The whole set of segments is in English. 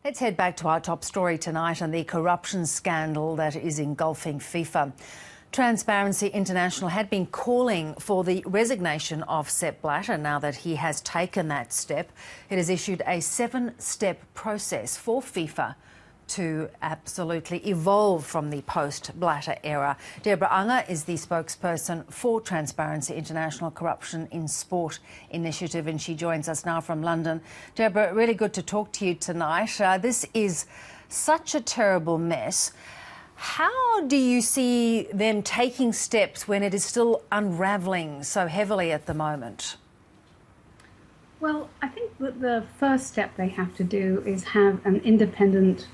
Let's head back to our top story tonight and the corruption scandal that is engulfing FIFA. Transparency International had been calling for the resignation of Sepp Blatter. Now that he has taken that step, it has issued a 7-step process for FIFA to absolutely evolve from the post-Blatter era. Deborah Unger is the spokesperson for Transparency International Corruption in Sport initiative, and she joins us now from London. Deborah, really good to talk to you tonight. This is such a terrible mess. How do you see them taking steps when it is still unravelling so heavily at the moment? Well, I think that the first step they have to do is have an independent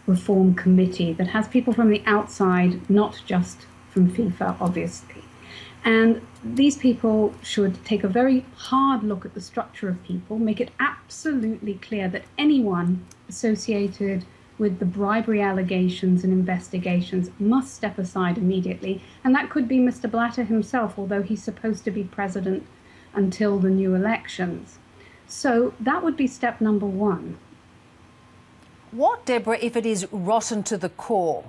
reform committee that has people from the outside, not just from FIFA, obviously. And these people should take a very hard look at the structure of people, make it absolutely clear that anyone associated with the bribery allegations and investigations must step aside immediately. And that could be Mr. Blatter himself, although he's supposed to be president until the new elections. So that would be step number one. What, Deborah, if it is rotten to the core?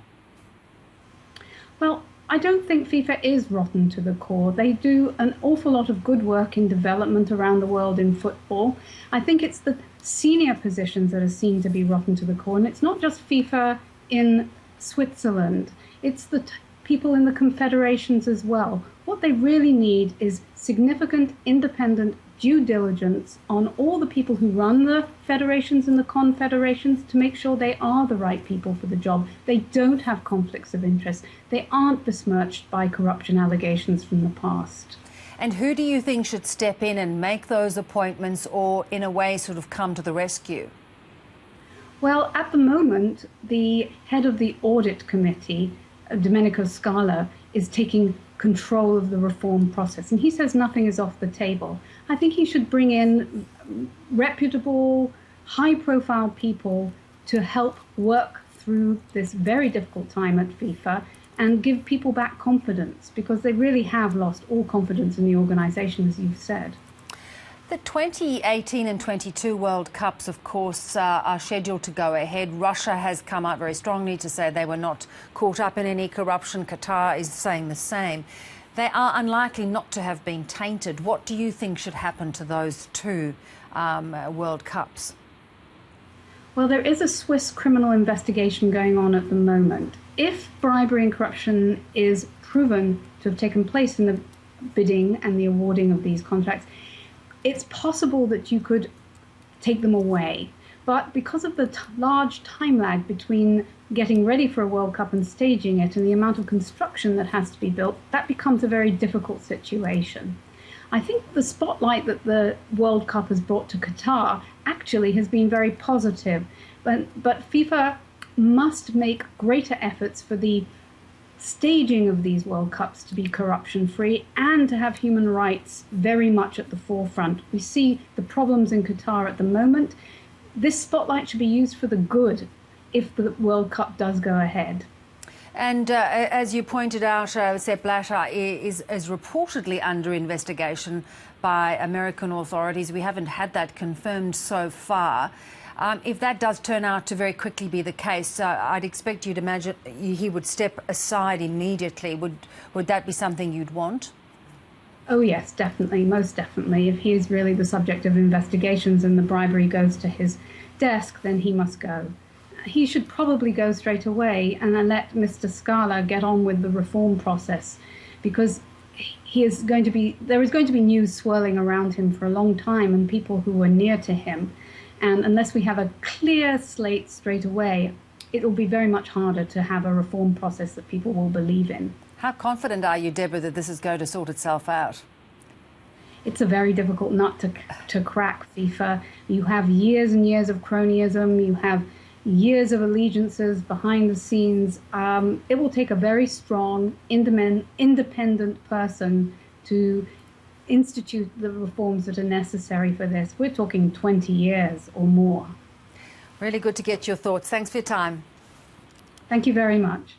Well, I don't think FIFA is rotten to the core. They do an awful lot of good work in development around the world in football. I think it's the senior positions that are seen to be rotten to the core. And it's not just FIFA in Switzerland. It's the people in the confederations as well. What they really need is significant independent due diligence on all the people who run the federations and the confederations to make sure they are the right people for the job. They don't have conflicts of interest. They aren't besmirched by corruption allegations from the past. And who do you think should step in and make those appointments, or in a way sort of come to the rescue? Well, at the moment, the head of the audit committee, Domenico Scala, is taking control of the reform process, and he says nothing is off the table. I think he should bring in reputable, high-profile people to help work through this very difficult time at FIFA and give people back confidence, because they really have lost all confidence in the organisation, as you've said. The 2018 and 22 World Cups, of course, are scheduled to go ahead. Russia has come out very strongly to say they were not caught up in any corruption. Qatar is saying the same. They are unlikely not to have been tainted. What do you think should happen to those two World Cups? Well, there is a Swiss criminal investigation going on at the moment. If bribery and corruption is proven to have taken place in the bidding and the awarding of these contracts, it's possible that you could take them away. But because of the large time lag between getting ready for a World Cup and staging it and the amount of construction that has to be built, that becomes a very difficult situation. I think the spotlight that the World Cup has brought to Qatar actually has been very positive. But FIFA must make greater efforts for the staging of these World Cups to be corruption-free and to have human rights very much at the forefront. We see the problems in Qatar at the moment. This spotlight should be used for the good if the World Cup does go ahead. And as you pointed out, Sepp Blatter is reportedly under investigation by American authorities. We haven't had that confirmed so far. If that does turn out to very quickly be the case, I'd expect you to imagine he would step aside immediately. Would that be something you'd want? Oh yes, definitely, most definitely. If he is really the subject of investigations and the bribery goes to his desk, then he must go. He should probably go straight away and let Mr. Scala get on with the reform process, because there is going to be news swirling around him for a long time, and people who are near to him. And unless we have a clear slate straight away, it will be very much harder to have a reform process that people will believe in. How confident are you, Deborah, that this is going to sort itself out? It's a very difficult nut to crack, FIFA. You have years and years of cronyism. You have years of allegiances behind the scenes. It will take a very strong, independent person to institute the reforms that are necessary for this. We're talking 20 years or more. Really good to get your thoughts. Thanks for your time. Thank you very much.